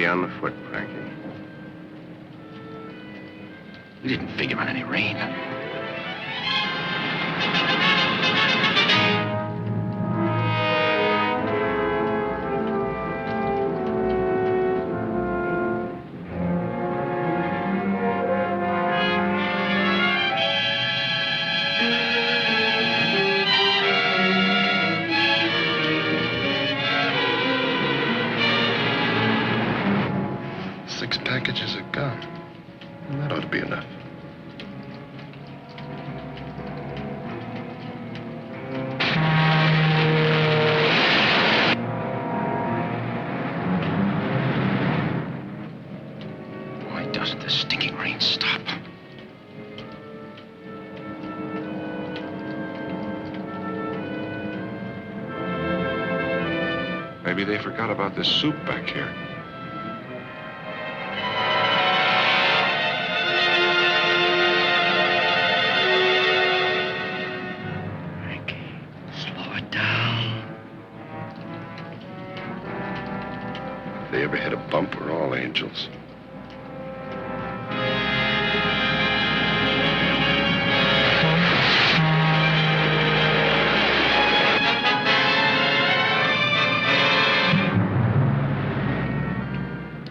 on the foot, Frankie. We didn't figure on any rain. 6 packages of gum. That ought to be enough. Why doesn't the stinking rain stop? Maybe they forgot about this soup back here. If they ever hit a bump, we're all angels.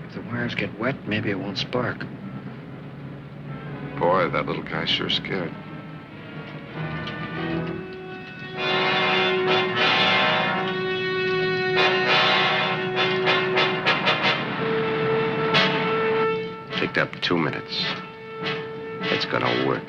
If the wires get wet, maybe it won't spark. Boy, that little guy's sure scared. Picked up 2 minutes. It's gonna work.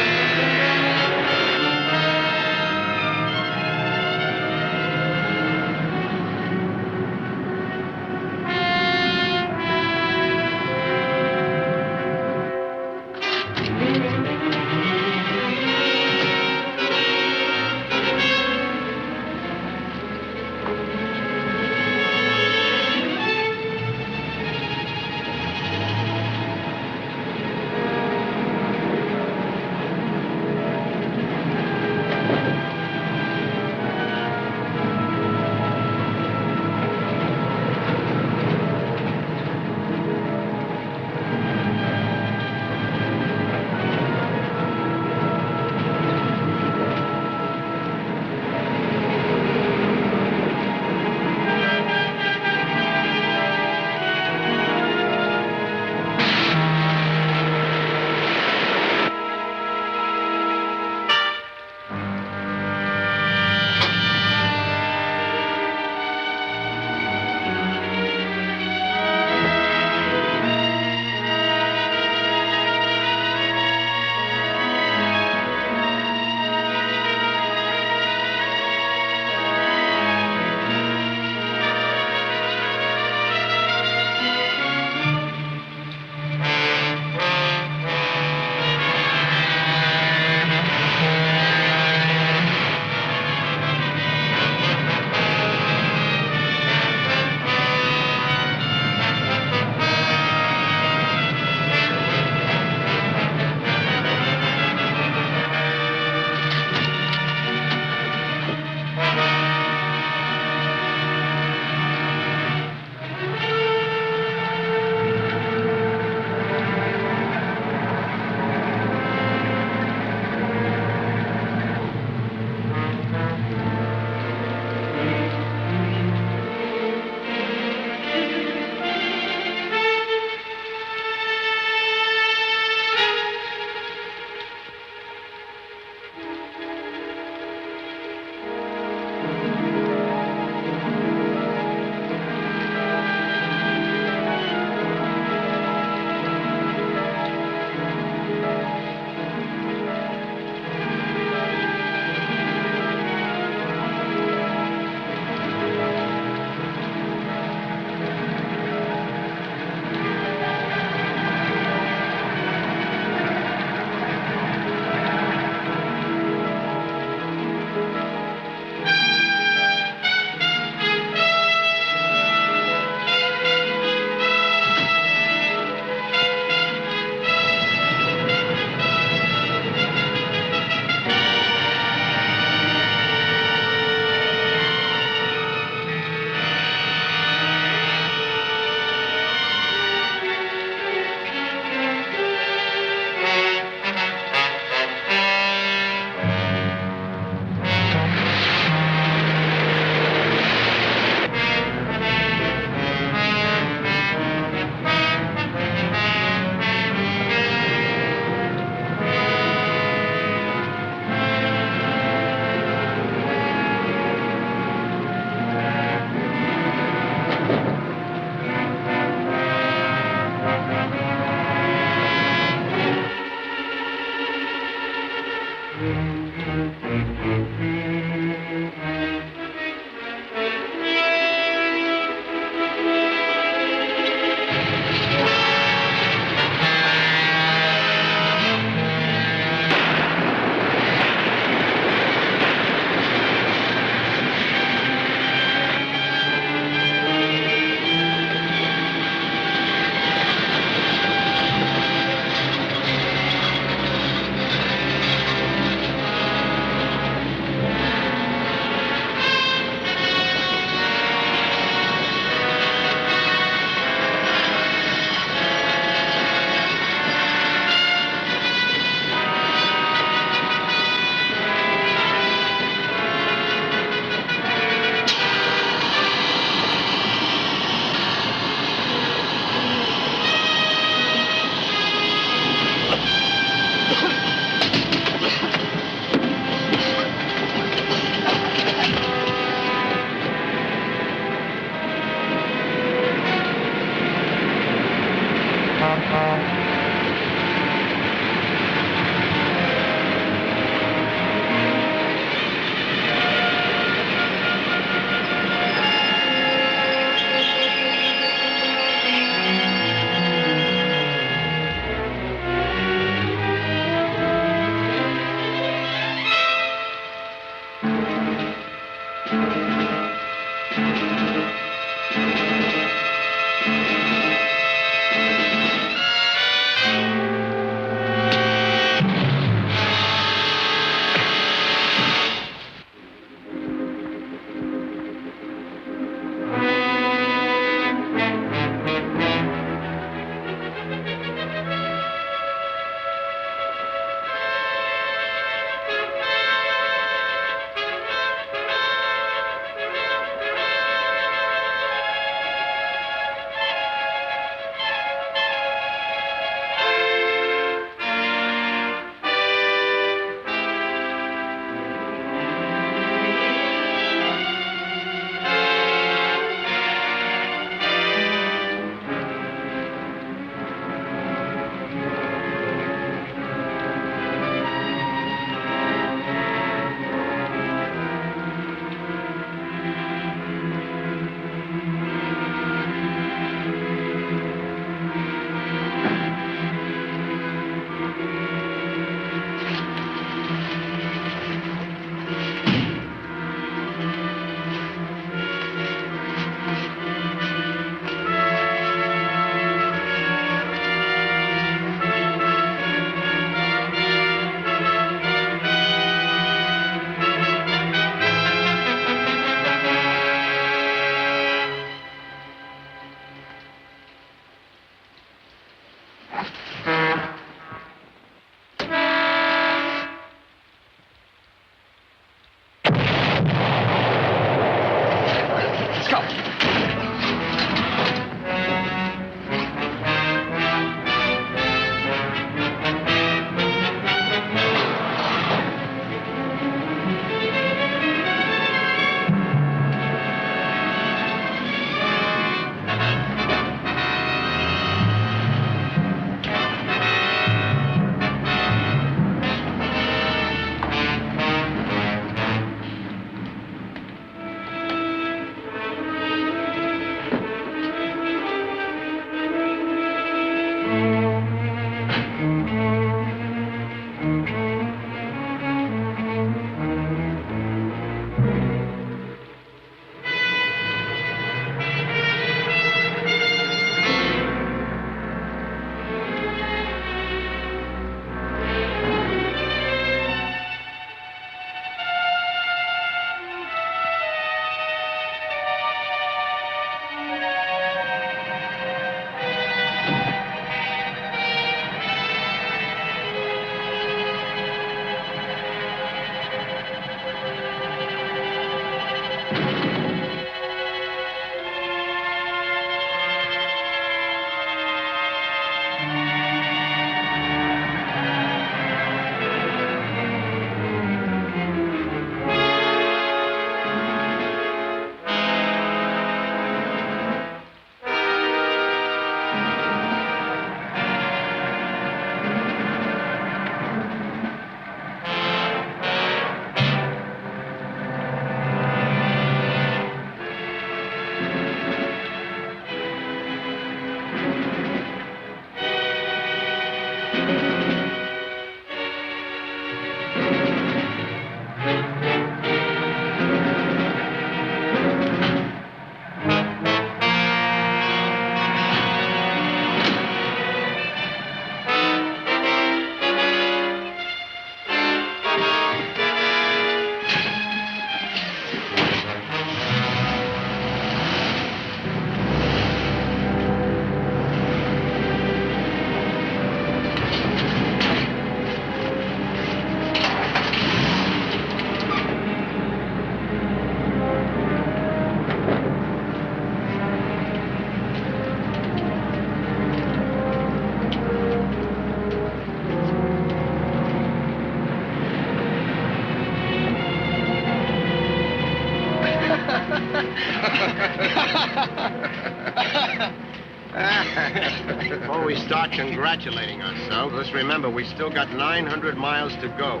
Before we start congratulating ourselves, let's remember we still got 900 miles to go.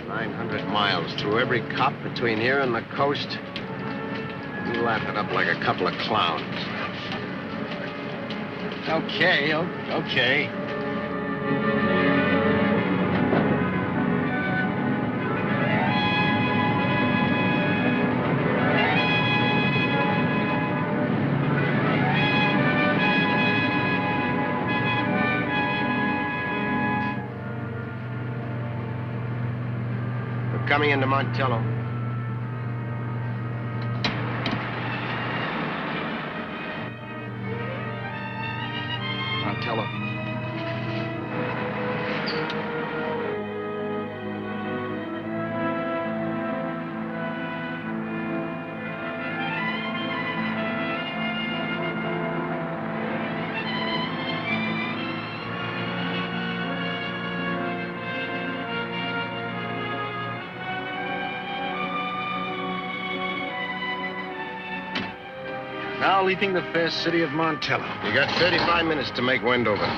900 miles through every cop between here and the coast. We laugh it up like a couple of clowns. Okay. We're coming into Montello. Montello. Now leaving the fair city of Montello. You got 35 minutes to make Wendover.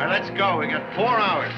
Let's go. We got 4 hours.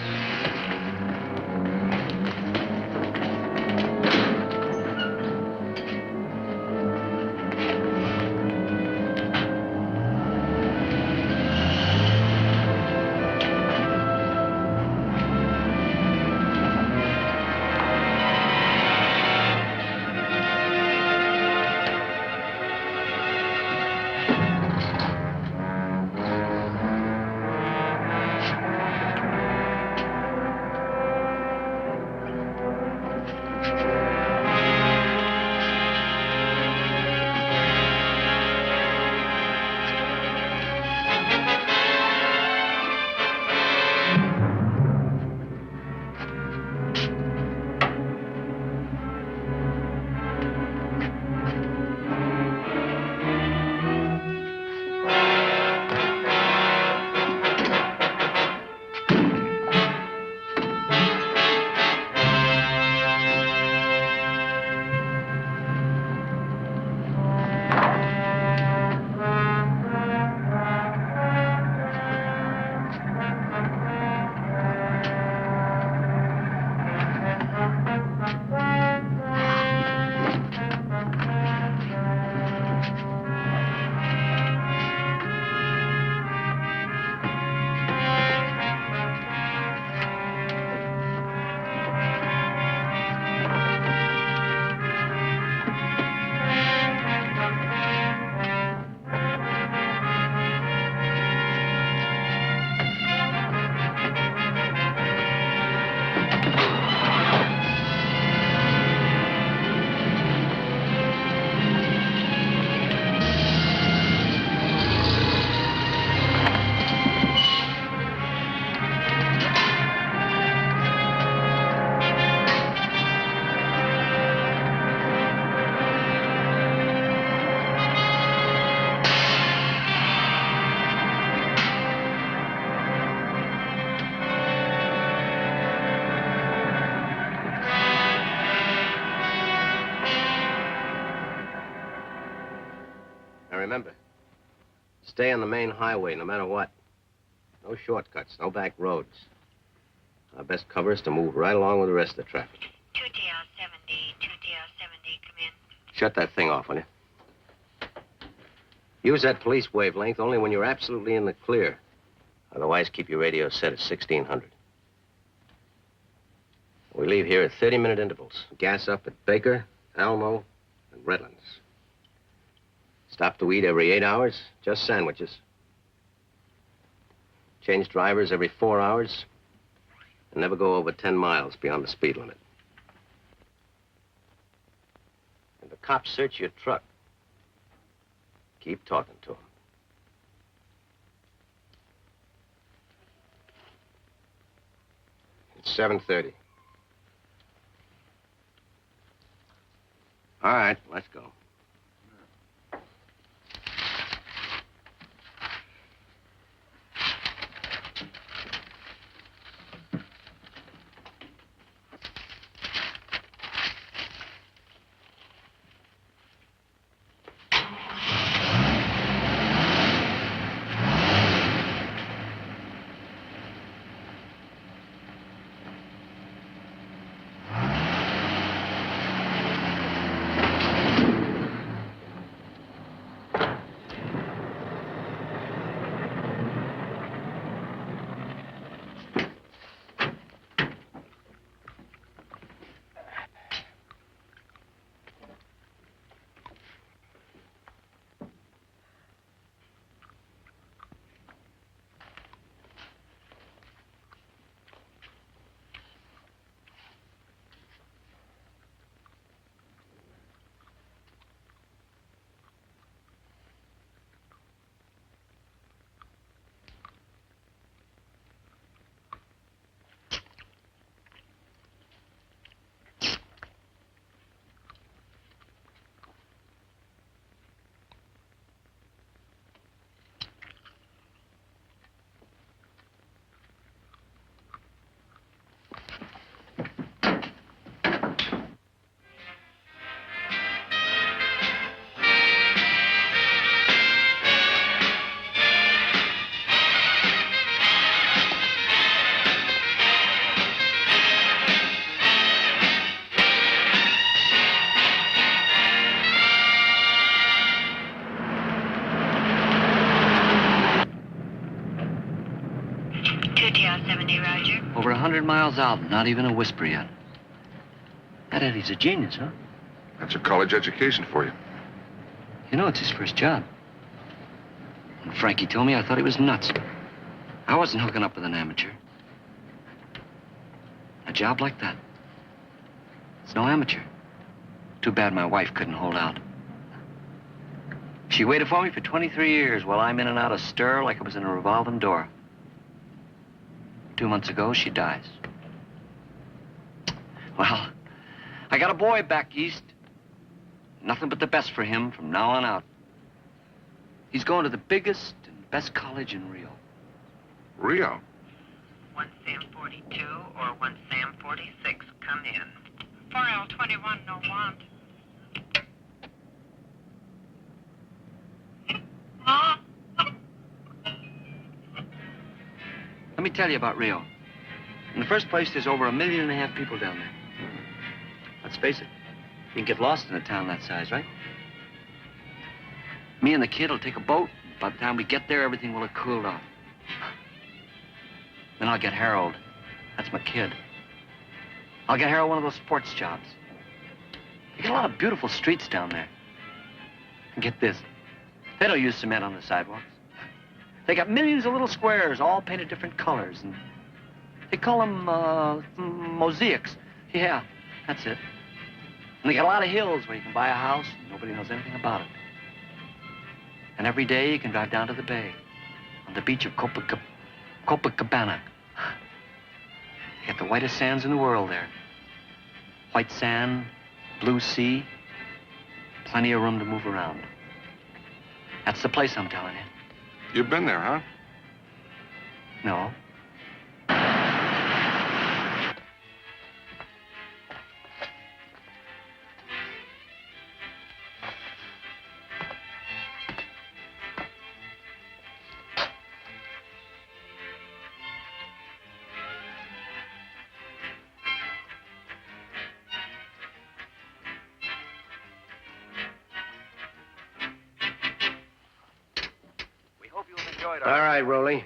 Remember, stay on the main highway no matter what. No shortcuts, no back roads. Our best cover is to move right along with the rest of the traffic. 2DR70, 2DR70, come in. Shut that thing off, will you? Use that police wavelength only when you're absolutely in the clear. Otherwise, keep your radio set at 1600. We leave here at 30-minute intervals. Gas up at Baker, Almo, and Redlands. Stop to eat every 8 hours, just sandwiches. Change drivers every 4 hours, and never go over 10 miles beyond the speed limit. If the cops search your truck, Keep talking to him. It's 7:30. All right, let's go. Over 100 miles out, not even a whisper yet. That Eddie's a genius, huh? That's a college education for you. You know, it's his first job. When Frankie told me, I thought he was nuts. I wasn't hooking up with an amateur. A job like that. It's no amateur. Too bad my wife couldn't hold out. She waited for me for 23 years while I'm in and out of stir like it was in a revolving door. 2 months ago, she dies. Well, I got a boy back east. Nothing but the best for him from now on out. He's going to the biggest and best college in Rio. Rio? 1 Sam 42 or 1 Sam 46, come in. 4L21, no want. Let me tell you about Rio. In the first place, there's over 1.5 million people down there. Let's face it, you can get lost in a town that size, right? Me and the kid will take a boat. By the time we get there, everything will have cooled off. Then I'll get Harold. That's my kid. I'll get Harold one of those sports jobs. You get a lot of beautiful streets down there. And get this, they don't use cement on the sidewalks. They got millions of little squares, all painted different colors, and they call them mosaics. Yeah, that's it. And they got a lot of hills where you can buy a house and nobody knows anything about it. And every day you can drive down to the bay, on the beach of Copacabana. They got the whitest sands in the world there. White sand, blue sea, plenty of room to move around. That's the place I'm telling you. You've been there, huh? No. All right, Rolly.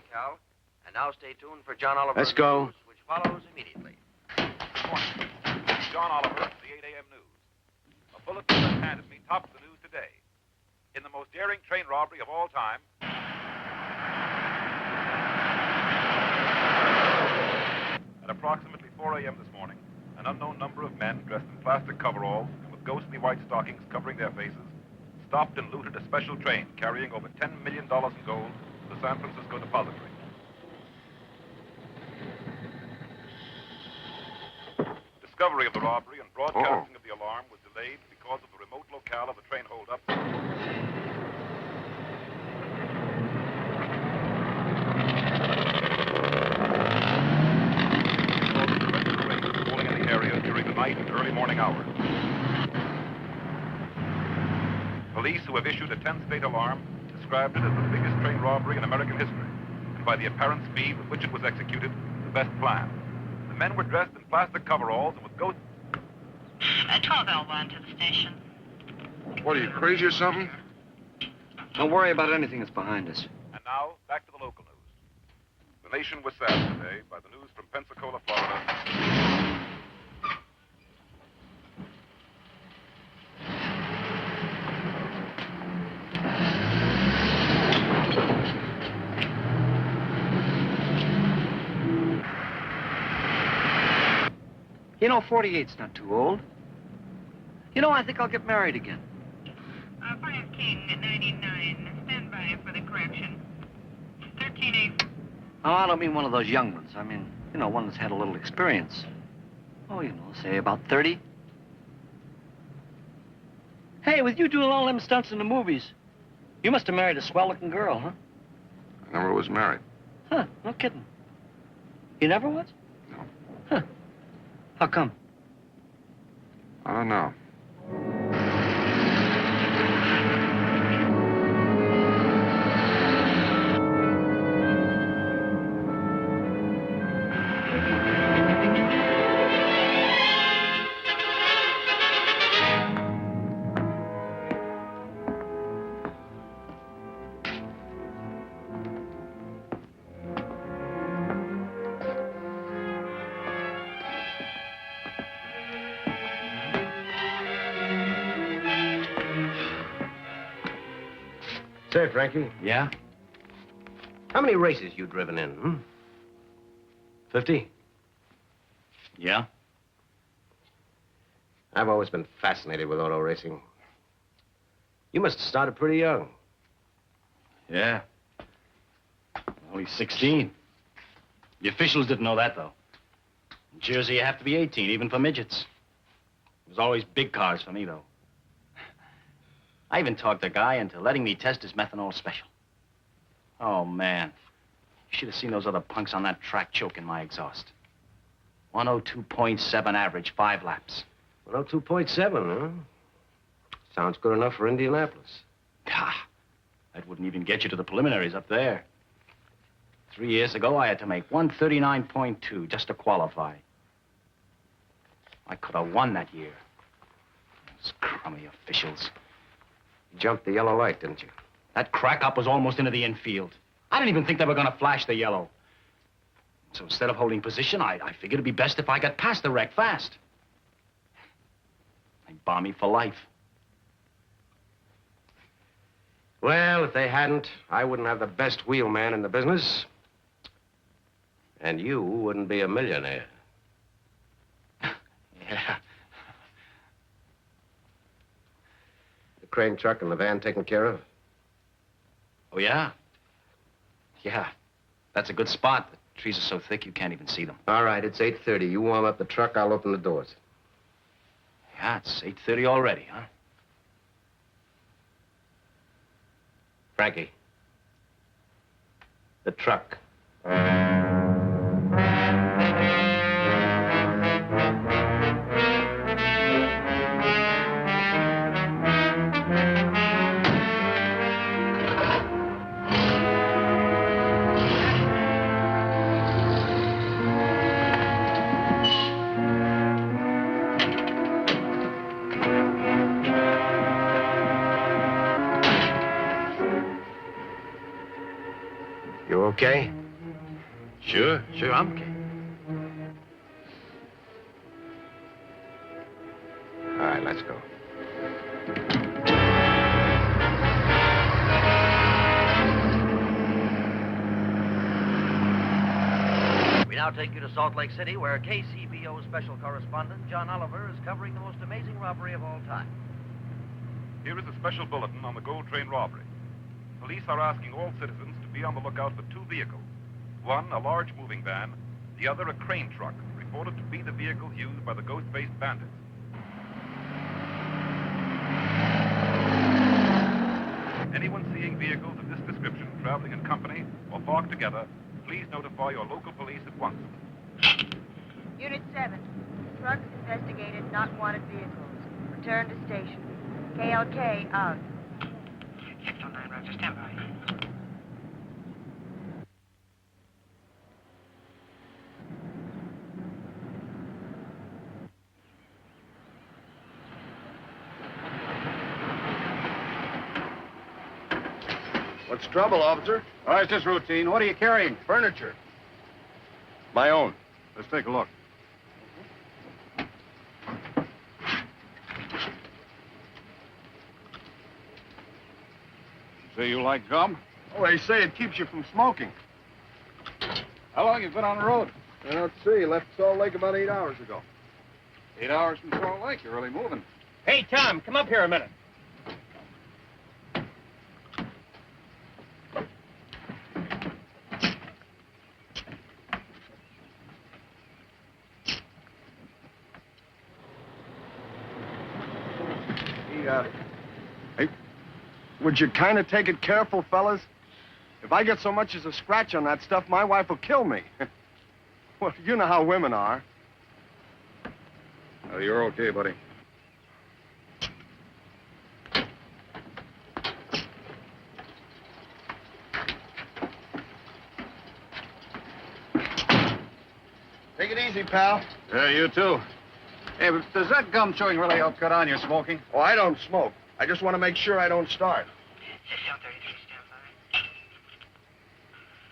And now stay tuned for John Oliver. Let's go. News, which follows immediately. John Oliver, the 8 a.m. news. A bulletin that handed me tops the news today. In the most daring train robbery of all time, at approximately 4 a.m. this morning, an unknown number of men dressed in plastic coveralls and with ghostly white stockings covering their faces stopped and looted a special train carrying over $10 million in gold to the San Francisco Depository. Discovery of the robbery and broadcasting of the alarm was delayed because of the remote locale of the train holdup. Falling in the area during the night and early morning hours. Police who have issued a 10-state alarm described it as the biggest train robbery in American history, and by the apparent speed with which it was executed, the best plan. The men were dressed in plastic coveralls and with ghost... 12L1 to the station. What, are you crazy or something? Don't worry about anything that's behind us. And now, back to the local news. The nation was saddened today by the news from Pensacola, Florida. You know, 48's not too old. You know, I think I'll get married again. 5 King at 99. Stand by for the correction. 13A. Oh, I don't mean one of those young ones. I mean, you know, one that's had a little experience. Oh, you know, say about 30. Hey, with you doing all them stunts in the movies, you must have married a swell-looking girl, huh? I never was married. Huh, no kidding. You never was? No. Huh. How come? I don't know. Say, Frankie, Yeah? how many races you driven in, 50? Yeah? I've always been fascinated with auto racing. You must have started pretty young. Yeah. Only 16. The officials didn't know that, though. In Jersey, you have to be 18, even for midgets. It was always big cars for me, though. I even talked a guy into letting me test his methanol special. Oh, man. You should have seen those other punks on that track choking my exhaust. 102.7 average, 5 laps. 102.7, huh? Sounds good enough for Indianapolis. Ah, that wouldn't even get you to the preliminaries up there. 3 years ago, I had to make 139.2 just to qualify. I could have won that year. Those crummy officials. You jumped the yellow light, didn't you? That crack-up was almost into the infield. I didn't even think they were going to flash the yellow. So instead of holding position, I figured it'd be best if I got past the wreck fast. They bar me for life. Well, if they hadn't, I wouldn't have the best wheelman in the business. And you wouldn't be a millionaire. Yeah. The crane truck and the van taken care of? Oh, yeah? Yeah. That's a good spot. The trees are so thick you can't even see them. All right, it's 8:30. You warm up the truck, I'll open the doors. Yeah, it's 8:30 already, huh? Frankie. The truck. You okay? Sure, I'm okay. All right, let's go. We now take you to Salt Lake City, where KCBO special correspondent John Oliver is covering the most amazing robbery of all time. Here is a special bulletin on the gold train robbery. Police are asking all citizens to be on the lookout for two vehicles. One, a large moving van, the other, a crane truck, reported to be the vehicle used by the ghost-faced bandits. Anyone seeing vehicles of this description traveling in company or parked together, please notify your local police at once. Unit 7. Trucks investigated, not wanted vehicles. Return to station. KLK out. 609, Roger, stand by. What's the trouble, officer? Oh, it's just routine. What are you carrying? Furniture. My own. Let's take a look. Say you like gum? Oh, they say it keeps you from smoking. How long you been on the road? Let's see. Left Salt Lake about 8 hours ago. 8 hours from Salt Lake. You're really moving. Hey, Tom, come up here a minute. Hey, would you kind of take it careful, fellas? If I get so much as a scratch on that stuff, my wife will kill me. Well, you know how women are. Oh, you're okay, buddy. Take it easy, pal. Yeah, you too. Hey, but does that gum chewing really help cut on your smoking? Oh, I don't smoke. I just want to make sure I don't start. Cell 33, stand by.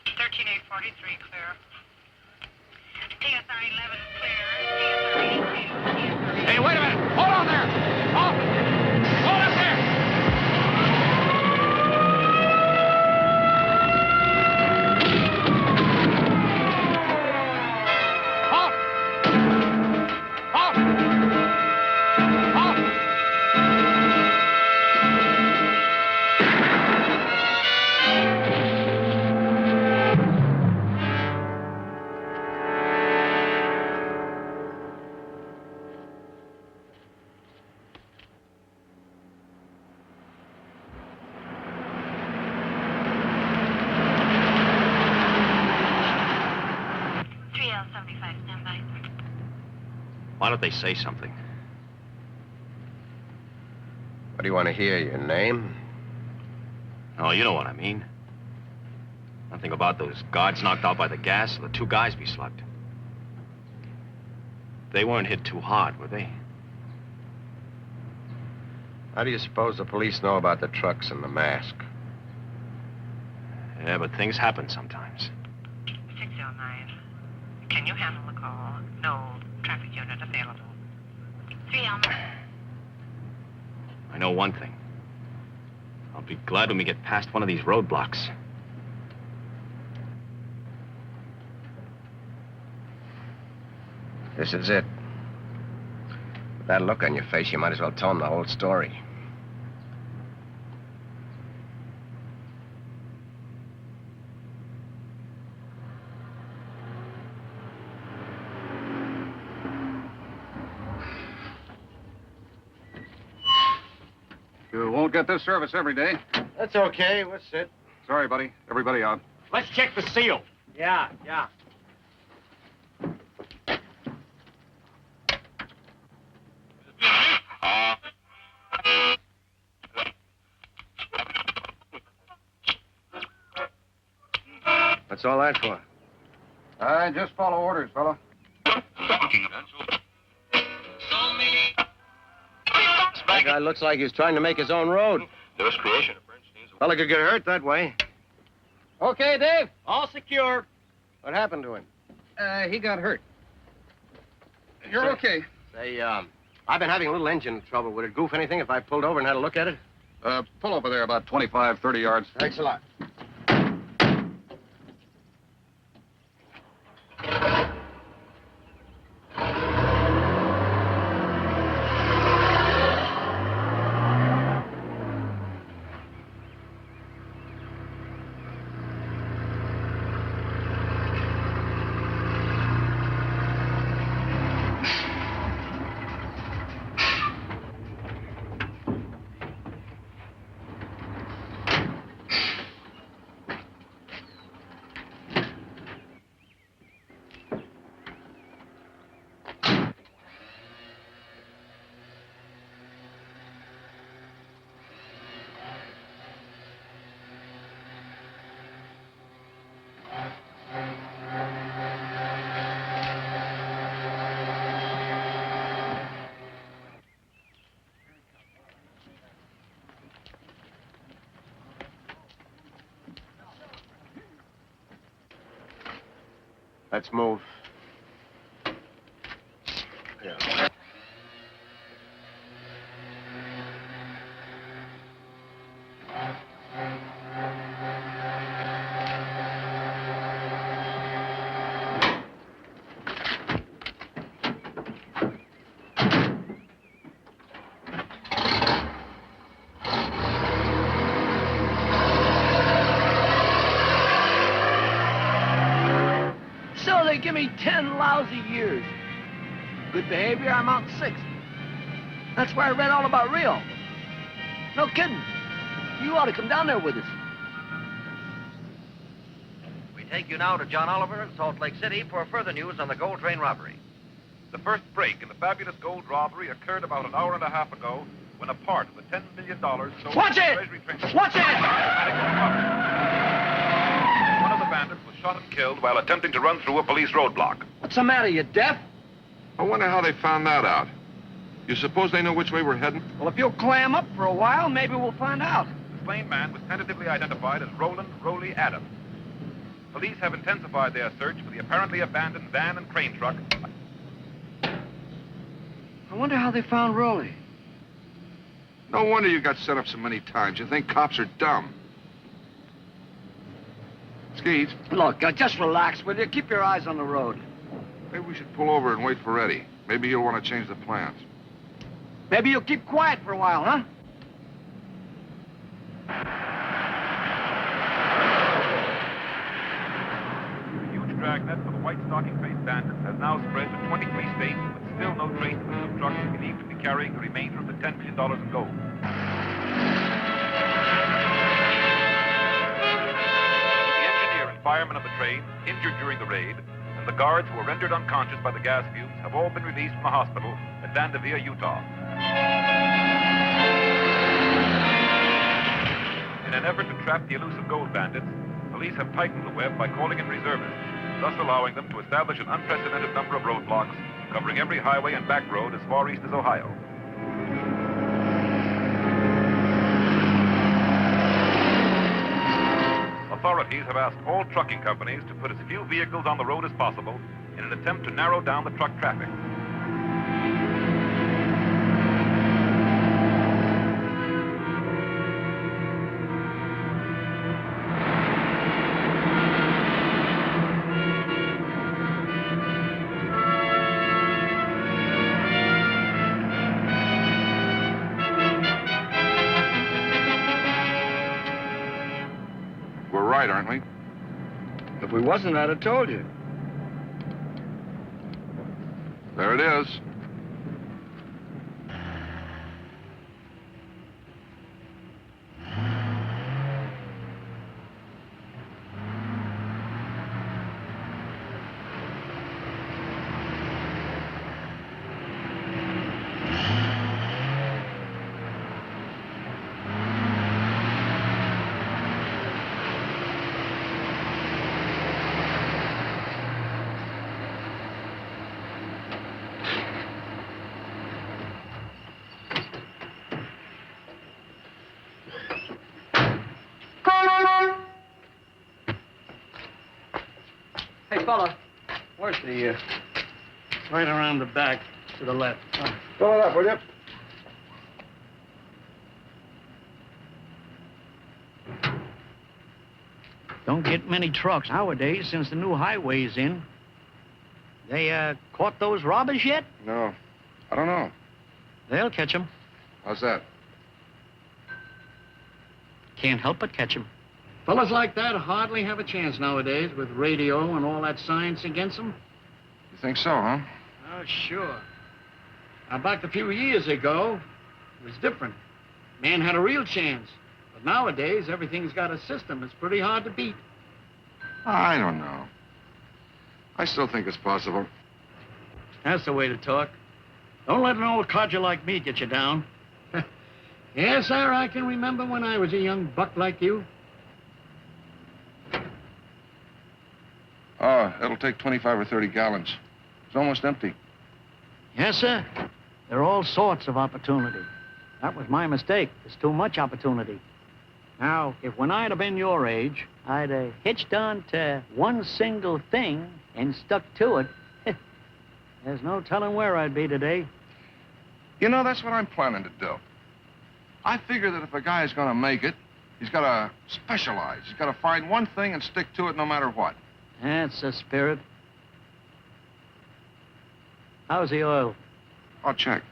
13843, clear. TSR 11, clear. TSR 82, Hey, wait a minute. Hold on there. Halt. Hold up there. Halt. Halt. Halt. Why don't they say something? What do you want to hear? Your name? Oh, you know what I mean. Nothing about those guards knocked out by the gas or the two guys we slugged. They weren't hit too hard, were they? How do you suppose the police know about the trucks and the mask? Yeah, but things happen sometimes. 609. Can you handle the call? No traffic unit available. 309. I know one thing. I'll be glad when we get past one of these roadblocks. This is it. With that look on your face, you might as well tell them the whole story. You won't get this service every day. That's okay. We'll sit. Sorry, buddy. Everybody out. Let's check the seal. Yeah. What's all that for? Just follow orders, fella. That guy looks like he's trying to make his own road. Fella could get hurt that way. Okay, Dave. All secure. What happened to him? He got hurt. You're Sir. okay. Say, I've been having a little engine trouble. Would it goof anything if I pulled over and had a look at it? Pull over there about 25, 30 yards. Thanks a lot. Let's move. Yeah. So they give me 10 lousy years. Good behavior, I'm out in 6. That's where I read all about Rio. No kidding. You ought to come down there with us. We take you now to John Oliver in Salt Lake City for further news on the gold train robbery. The first break in the fabulous gold robbery occurred about an hour and a half ago when a part of the $10 million sold Watch to the it! Treasury train... Watch it! One of the bandits was shot and killed while attempting to run through a police roadblock. What's the matter, you deaf? I wonder how they found that out. You suppose they know which way we're heading? Well, if you'll clam up for a while, maybe we'll find out. The slain man was tentatively identified as Roland Rowley Adams. Police have intensified their search for the apparently abandoned van and crane truck. I wonder how they found Rowley. No wonder you got set up so many times. You think cops are dumb. Skeet, Look, just relax, will you? Keep your eyes on the road. maybe we should pull over and wait for Eddie. Maybe he'll want to change the plans. Maybe you'll keep quiet for a while, huh? The huge dragnet for the white stocking-faced bandits has now spread to 23 states, with still no trace of the two trucks believed to be carrying the remainder of the $10 million in gold. The engineer and firemen of the train, injured during the raid, and the guards who were rendered unconscious by the gas fumes have all been released from the hospital at Vanderveer, Utah. In an effort to trap the elusive gold bandits, police have tightened the web by calling in reservists, thus allowing them to establish an unprecedented number of roadblocks, covering every highway and back road as far east as Ohio. Authorities have asked all trucking companies to put as few vehicles on the road as possible in an attempt to narrow down the truck traffic. We're right, aren't we? If we wasn't, I'd have told you. There it is. Hey, fella, where's the, Right around the back, to the left. Fill it up, will you? Don't get many trucks nowadays since the new highway's in. They, caught those robbers yet? No, I don't know. They'll catch 'em. How's that? Can't help but catch 'em. Fellas like that hardly have a chance nowadays with radio and all that science against them. You think so, huh? Oh, sure. Now, back a few years ago, it was different. Man had a real chance. But nowadays, everything's got a system. It's pretty hard to beat. I don't know. I still think it's possible. That's the way to talk. Don't let an old codger like me get you down. Yes, sir, I can remember when I was a young buck like you. Oh, it'll take 25 or 30 gallons. It's almost empty. Yes, sir. There are all sorts of opportunity. That was my mistake. There's too much opportunity. Now, if when I'd have been your age, I'd have hitched on to one single thing and stuck to it, there's no telling where I'd be today. You know, that's what I'm planning to do. I figure that if a guy is going to make it, he's got to specialize. He's got to find one thing and stick to it no matter what. That's the spirit. How's the oil? I'll check.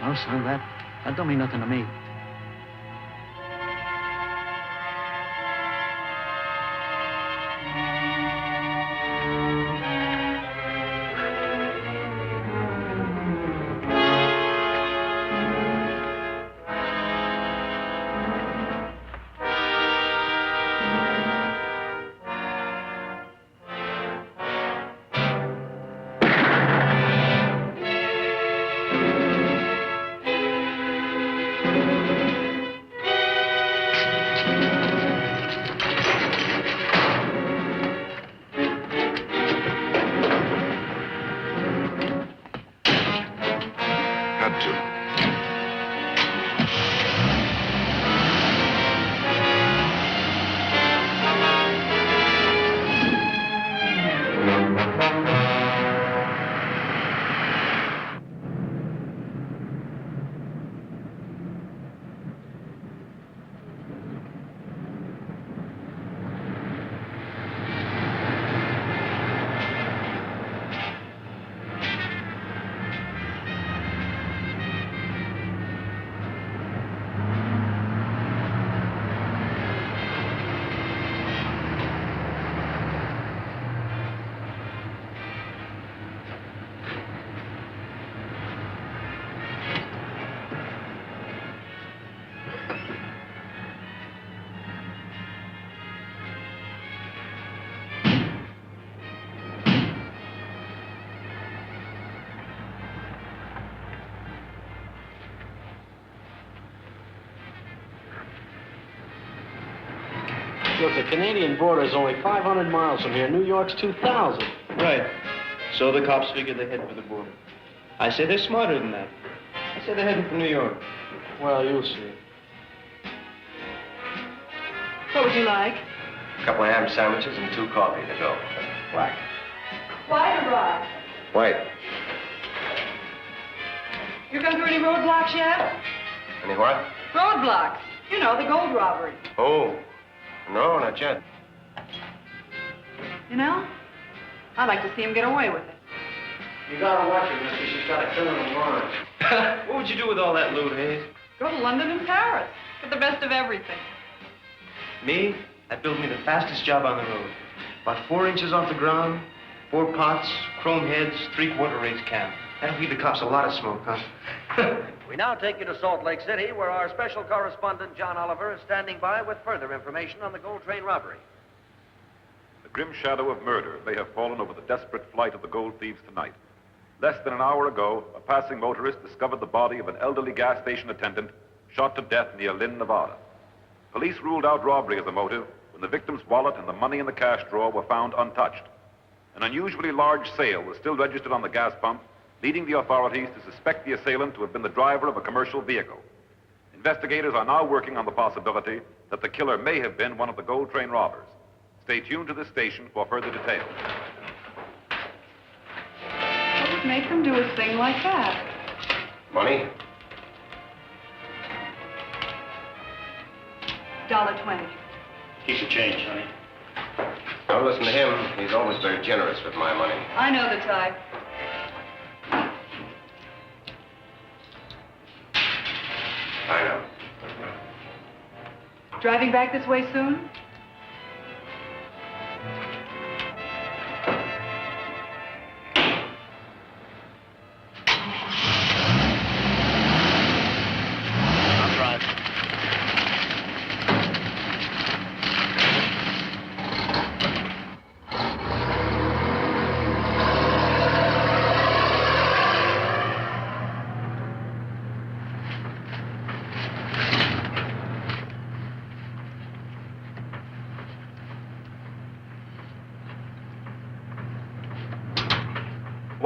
No, son, that don't mean nothing to me. Look, the Canadian border is only 500 miles from here. New York's 2,000. Right. So the cops figured they head for the border. I say they're smarter than that. I say they're heading for New York. Well, you'll see. What would you like? A couple of ham sandwiches and 2 coffee to go. Black. White or rye? White. You gone through any roadblocks yet? Any what? Roadblocks. You know, the gold robbery. Oh. No, not yet. You know, I'd like to see him get away with it. You gotta watch her, mister. She's got a criminal mind. What would you do with all that loot, Hayes? Go to London and Paris. Get the best of everything. Me? That built me the fastest job on the road. About 4 inches off the ground, 4 pots, chrome heads, 3/4 rates cam. That'll feed the cops a lot of smoke, huh? We now take you to Salt Lake City, where our special correspondent, John Oliver, is standing by with further information on the gold train robbery. The grim shadow of murder may have fallen over the desperate flight of the gold thieves tonight. Less than an hour ago, a passing motorist discovered the body of an elderly gas station attendant shot to death near Lynn, Nevada. Police ruled out robbery as a motive when the victim's wallet and the money in the cash drawer were found untouched. An unusually large sale was still registered on the gas pump, leading the authorities to suspect the assailant to have been the driver of a commercial vehicle. Investigators are now working on the possibility that the killer may have been one of the gold train robbers. Stay tuned to this station for further details. What would make them do a thing like that? Money? $1.20. Keep the change, honey. Don't listen to him. He's always very generous with my money. I know the type. I know. Driving back this way soon? I'll drive.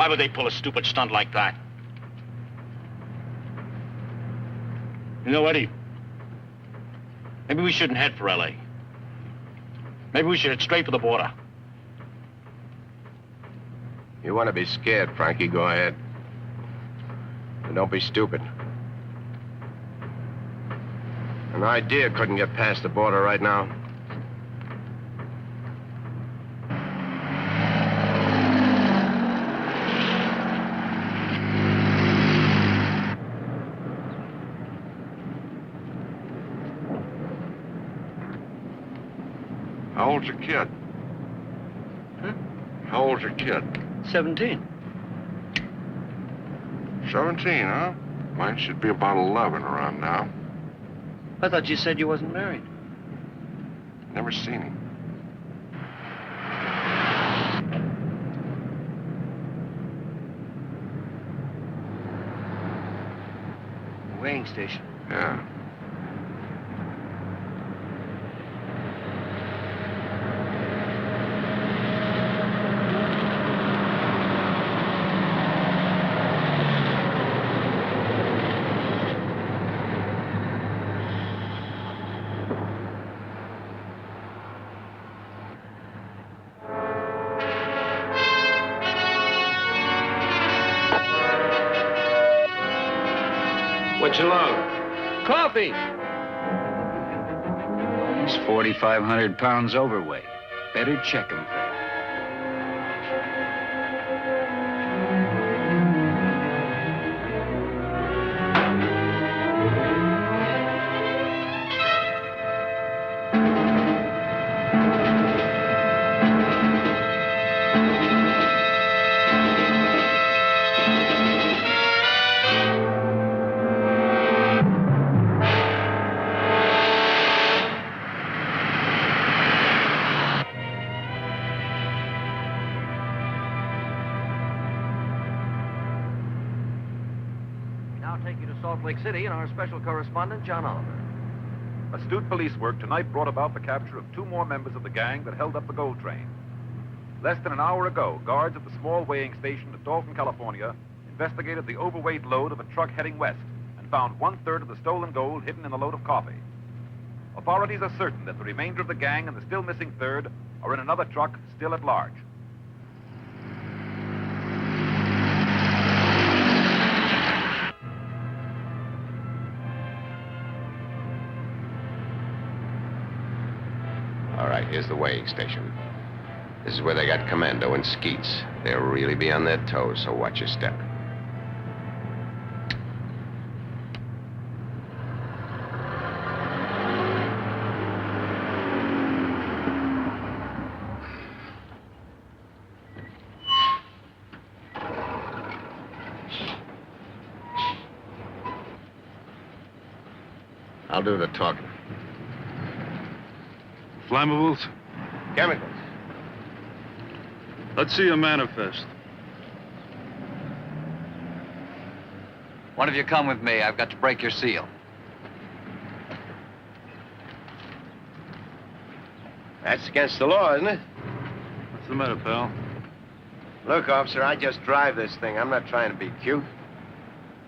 Why would they pull a stupid stunt like that? You know, Eddie, maybe we shouldn't head for L.A. Maybe we should head straight for the border. You want to be scared, Frankie, go ahead. But don't be stupid. An idea couldn't get past the border right now. How old's your kid? Huh? How old's your kid? 17. 17, huh? Mine should be about 11 around now. I thought you said you wasn't married. Never seen him. Weighing station. Yeah. What you load? Coffee! He's 4,500 pounds overweight. Better check him. Take you to Salt Lake City and our special correspondent, John Oliver. Astute police work tonight brought about the capture of 2 more members of the gang that held up the gold train. Less than an hour ago, guards at the small weighing station at Dalton, California, investigated the overweight load of a truck heading west and found 1/3 of the stolen gold hidden in the load of coffee. Authorities are certain that the remainder of the gang and the still missing third are in another truck still at large. All right, here's the weighing station. This is where they got Commando and Skeets. They'll really be on their toes, so watch your step. I'll do the talking. Flammables? Chemicals. Let's see a manifest. One of you come with me. I've got to break your seal. That's against the law, isn't it? What's the matter, pal? Look, officer, I just drive this thing. I'm not trying to be cute.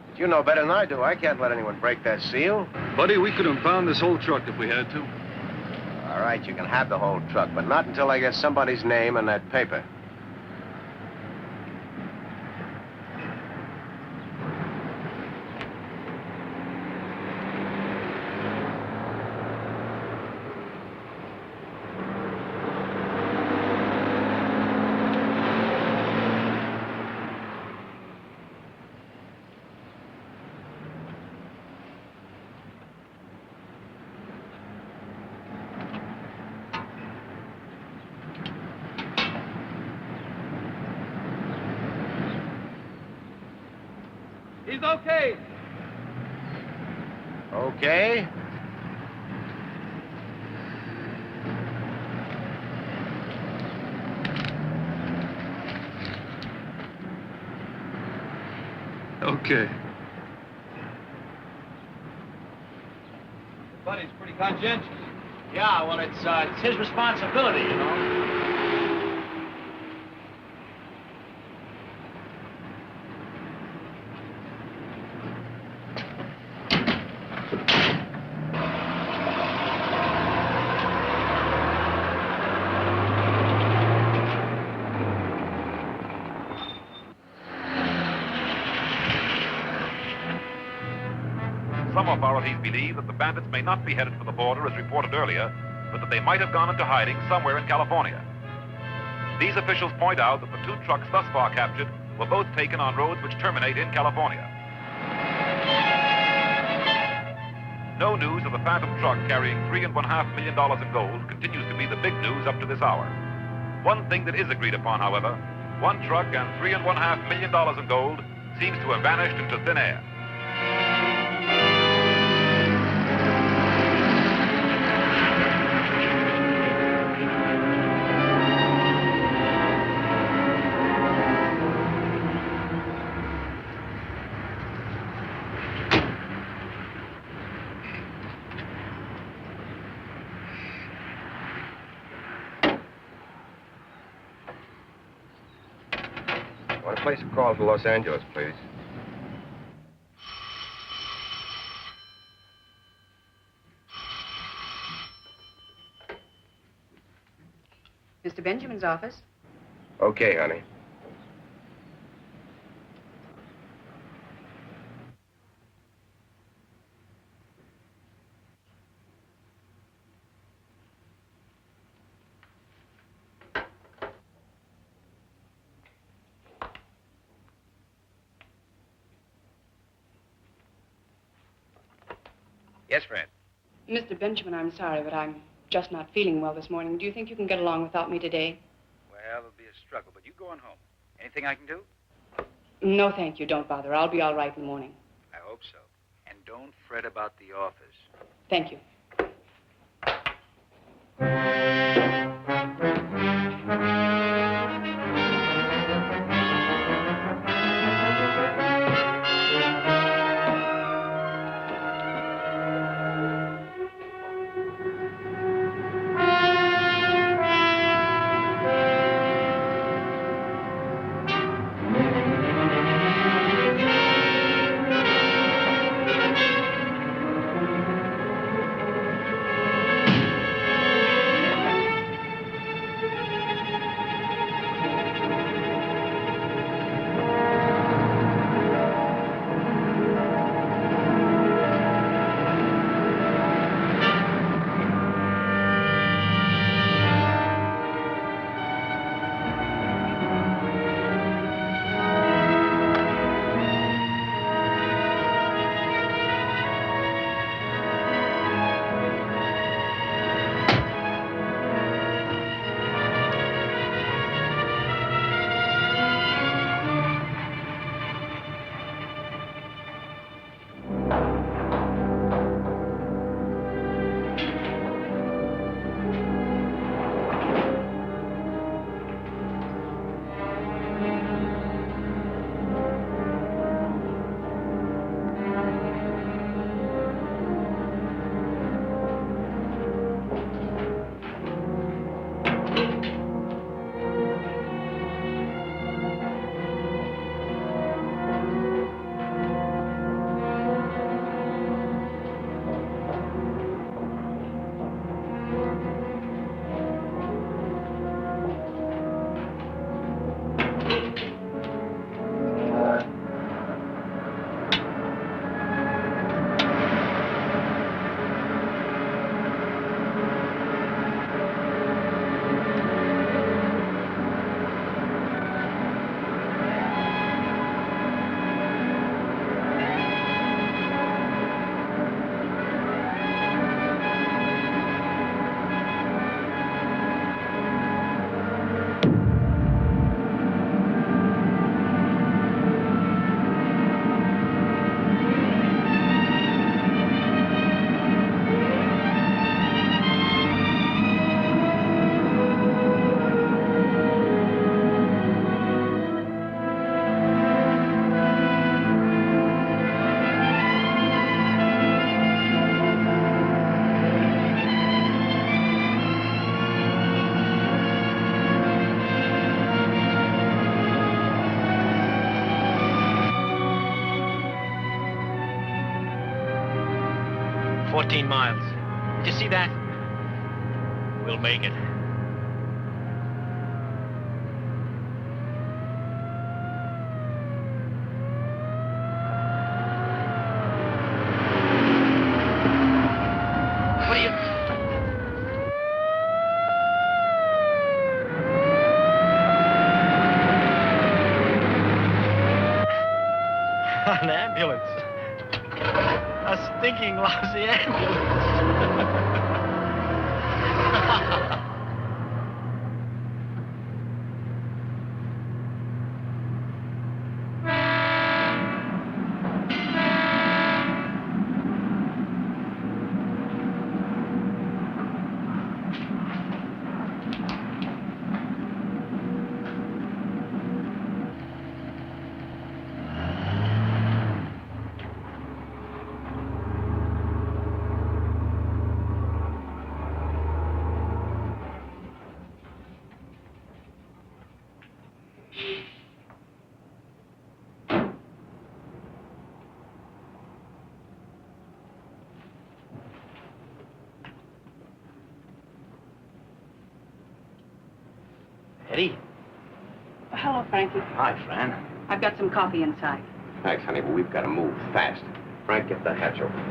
But you know better than I do. I can't let anyone break that seal. Buddy, we could impound this whole truck if we had to. All right, you can have the whole truck, but not until I get somebody's name on that paper. He's okay. Okay. Okay. Buddy's pretty conscientious. Yeah, well, it's his responsibility, you know. some authorities believe that the bandits may not be headed for the border as reported earlier, but that they might have gone into hiding somewhere in California. These officials point out that the two trucks thus far captured were both taken on roads which terminate in California. No news of the phantom truck carrying $3.5 million in gold continues to be the big news up to this hour. One thing that is agreed upon, however, one truck and $3.5 million in gold seems to have vanished into thin air. I want to place a call to Los Angeles, please. Mr. Benjamin's office. Okay, honey. Yes, Fred. Mr. Benjamin, I'm sorry, but I'm just not feeling well this morning. Do you think you can get along without me today? Well, it'll be a struggle, but you go on home. Anything I can do? No, thank you. Don't bother. I'll be all right in the morning. I hope so. And don't fret about the office. Thank you. Miles. Did you see that? We'll make it. ambulance. A stinking lousy ambulance. Eddie? Hello, Frankie. Hi, Fran. I've got some coffee inside. Thanks, honey, but we've got to move fast. Frank, get the hatch open.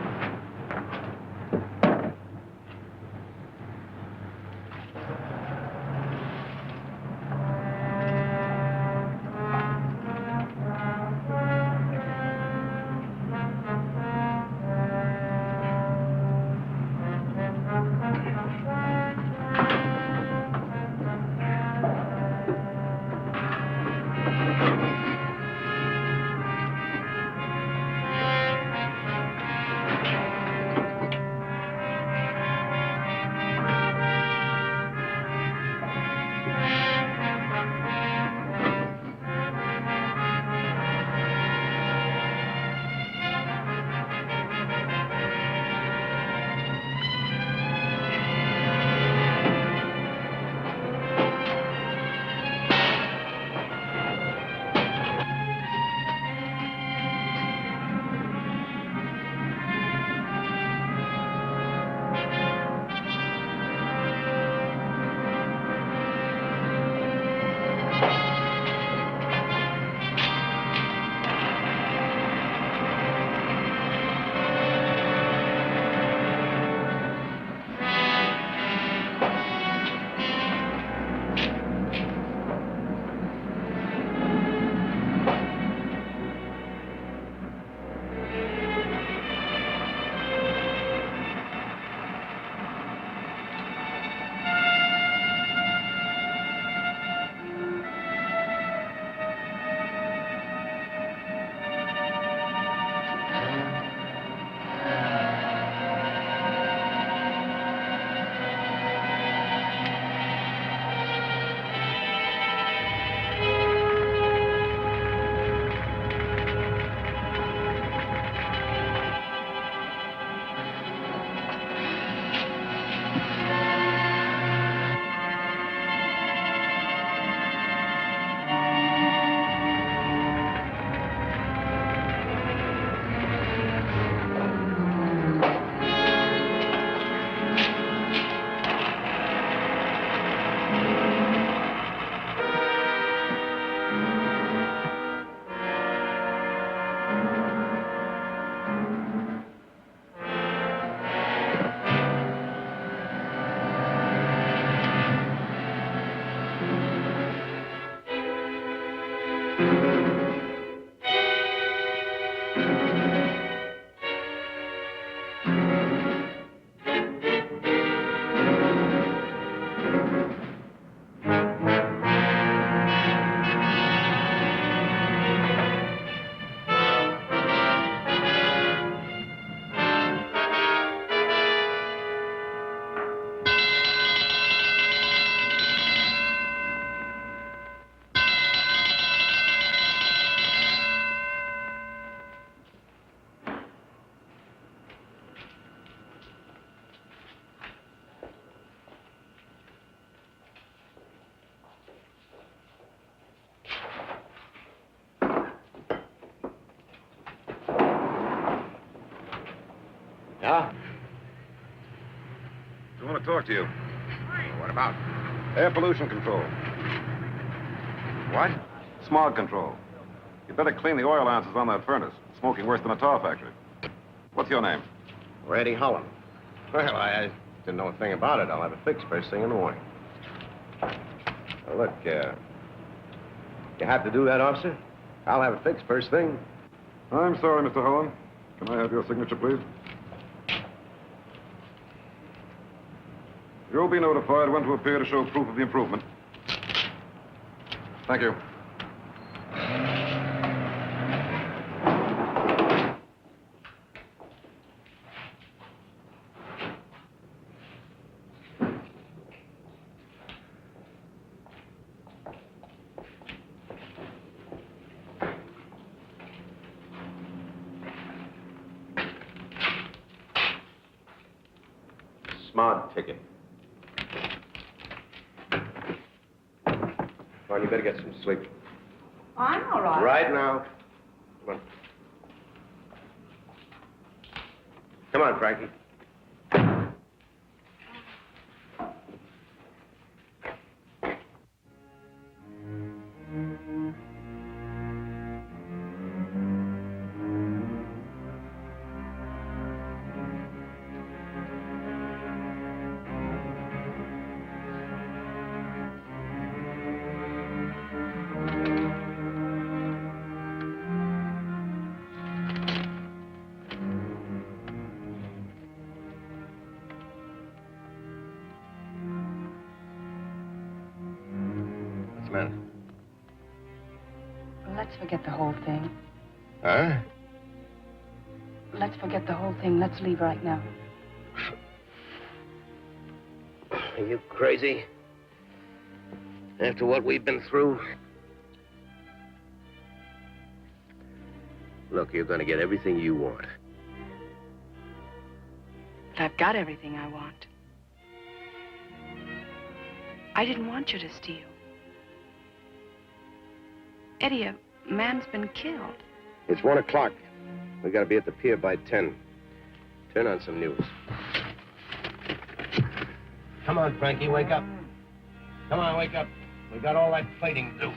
Yeah? I want to talk to you. What about? Air pollution control. What? Smog control. You better clean the oil ounces on that furnace. Smoking worse than a tar factory. What's your name? Reddy Holland. Well, I didn't know a thing about it. I'll have it fixed first thing in the morning. Now, look, you have to do that, officer? I'll have it fixed first thing. I'm sorry, Mr. Holland. Can I have your signature, please? You'll be notified when to appear to show proof of the improvement. Thank you. Smart ticket. Come on, you better get some sleep. I'm all right. Right now. Come on. Come on, Frankie. What's the matter? Let's forget the whole thing. Huh? Let's forget the whole thing. Let's leave right now. Are you crazy? After what we've been through? Look, you're going to get everything you want. But I've got everything I want. I didn't want you to steal. Eddie, a man's been killed. It's 1 o'clock. We got to be at the pier by 10. Turn on some news. Come on, Frankie, wake up. Come on, wake up. We got all that plating to do.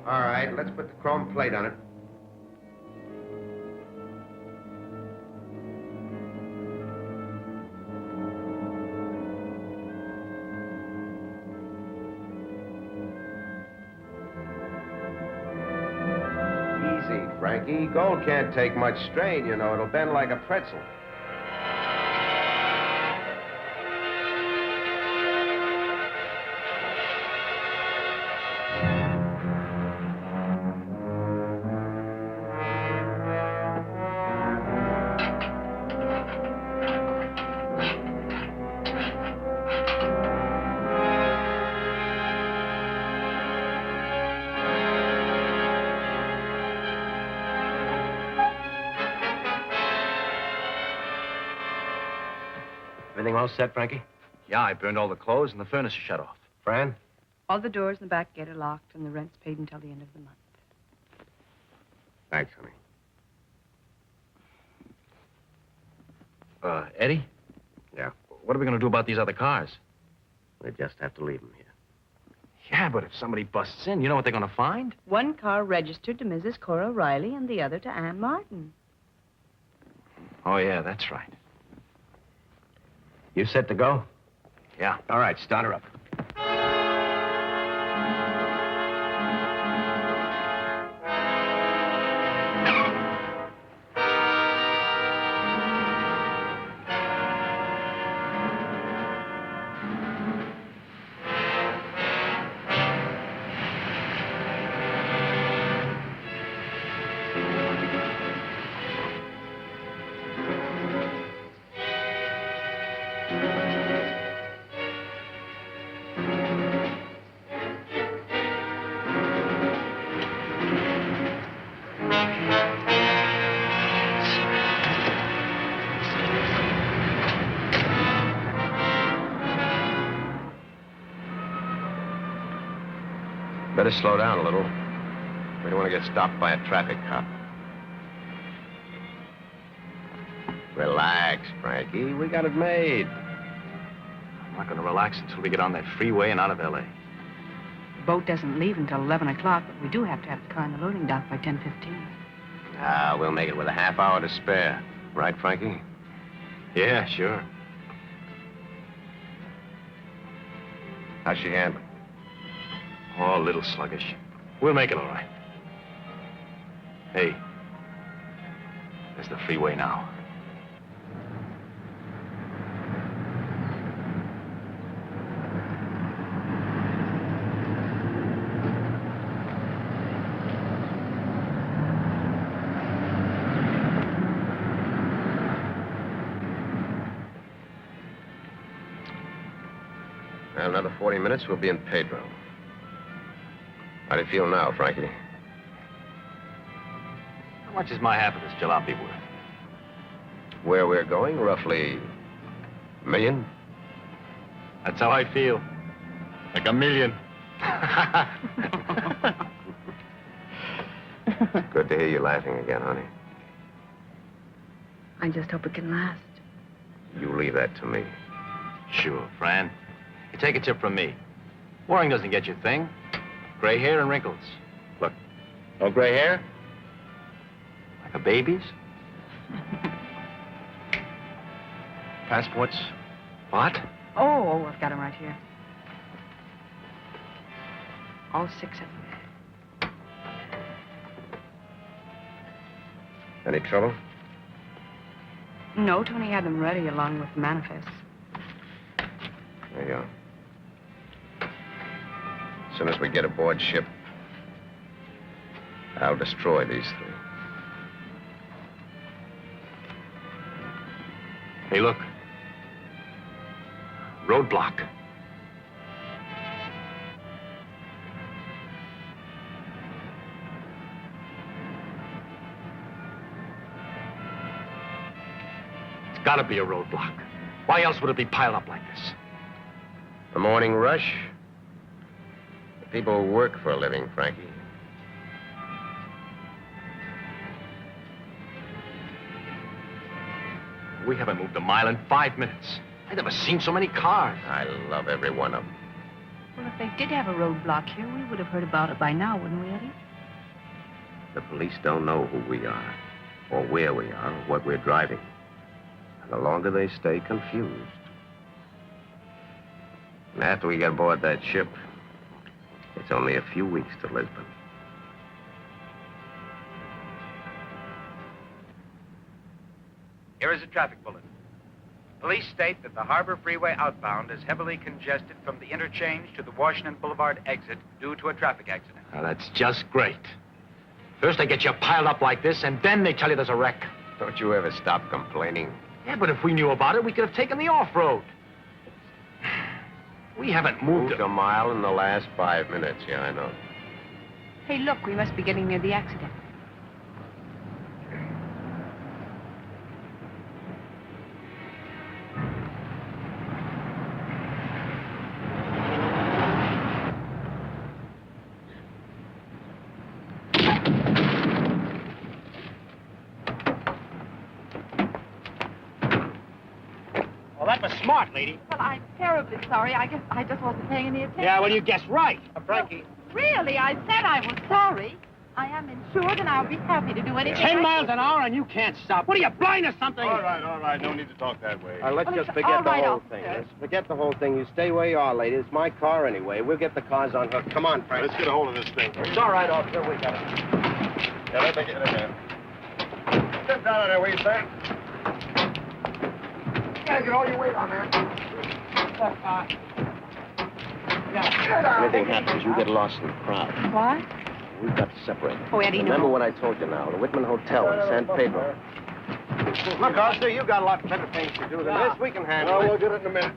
All right, let's put the chrome plate on it. Easy, Frankie. Gold can't take much strain, you know. It'll bend like a pretzel. Everything all set, Frankie? Yeah, I burned all the clothes and the furnace is shut off. Fran? All the doors in the back gate are locked, and the rent's paid until the end of the month. Thanks, honey. Eddie? Yeah? What are we going to do about these other cars? We just have to leave them here. Yeah, but if somebody busts in, you know what they're going to find? One car registered to Mrs. Cora Riley and the other to Ann Martin. Oh, yeah, that's right. You set to go? Yeah. All right, start her up. Better slow down a little. We don't want to get stopped by a traffic cop. Relax, Frankie. We got it made. I'm not going to relax until we get on that freeway and out of L.A. The boat doesn't leave until 11 o'clock, but we do have to have the car in the loading dock by 10:15. We'll make it with a half hour to spare. Right, Frankie? Yeah, sure. How's she handling? Oh, a little sluggish. We'll make it all right. Hey, there's the freeway now. Well, another 40 minutes, we'll be in Pedro. How do you feel now, Frankie? How much is my half of this jalopy worth? Where we're going, roughly $1 million? That's how I feel. Like $1 million. Good to hear you laughing again, honey. I just hope it can last. You leave that to me. Sure, Fran. You take a tip from me. Worrying doesn't get you a thing. Gray hair and wrinkles. Look, no gray hair? Like a baby's? Passports? What? Oh, I've got them right here. All 6 of them. Any trouble? No, Tony had them ready along with the manifests. There you go. As soon as we get aboard ship, I'll destroy these 3. Hey, look. Roadblock. It's gotta be a roadblock. Why else would it be piled up like this? The morning rush? The people who work for a living, Frankie. We haven't moved a mile in 5 minutes. I've never seen so many cars. I love every one of them. Well, if they did have a roadblock here, we would have heard about it by now, wouldn't we, Eddie? The police don't know who we are, or where we are, or what we're driving. And the longer they stay confused. And after we get aboard that ship, it's only a few weeks to Lisbon. Here is a traffic bulletin. Police state that the Harbor Freeway outbound is heavily congested from the interchange to the Washington Boulevard exit due to a traffic accident. Now, that's just great. First they get you piled up like this, and then they tell you there's a wreck. Don't you ever stop complaining? Yeah, but if we knew about it, we could have taken the off-road. We haven't moved a mile in the last 5 minutes. Yeah, I know. Hey, look, we must be getting near the accident. Well, that was smart, lady. Well, I'm terribly sorry. I guess I just wasn't paying any attention. Yeah, well, you guessed right. Frankie. Really, I said I was sorry. I am insured, and I'll be happy to do anything. 10 miles an hour, and you can't stop. What are you, blind or something? All right. No need to talk that way. Let's Well, just all forget the right, whole officer. thing. Let's forget the whole thing. You stay where you are, lady. It's my car anyway. We'll get the cars on hook. Come on, Frank. Let's get a hold of this thing. It's all right, officer. We got it. Yeah, let me get in there. Sit down on there, will you, sir? You gotta get all your weight on there. Anything happens, you get lost in the crowd. What? We've got to separate. Oh, Eddie, no. Remember what I told you now. The Whitman Hotel in San Pedro. Look, officer, you've got a lot better things to do than this. We can handle it. We'll get it in a minute.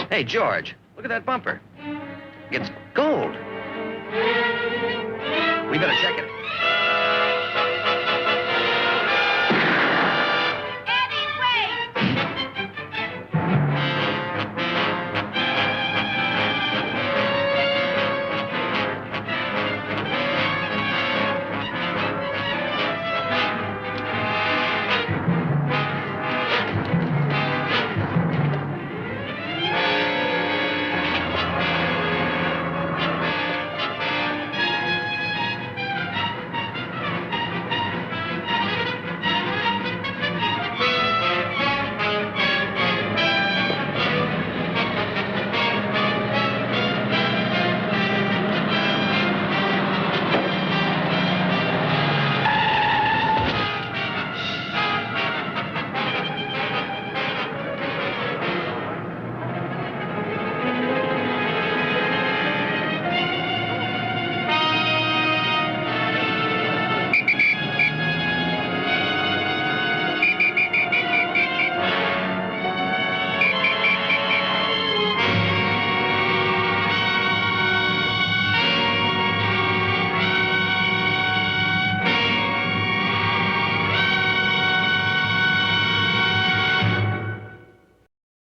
Hey, George, look at that bumper. It's gold. We better check it.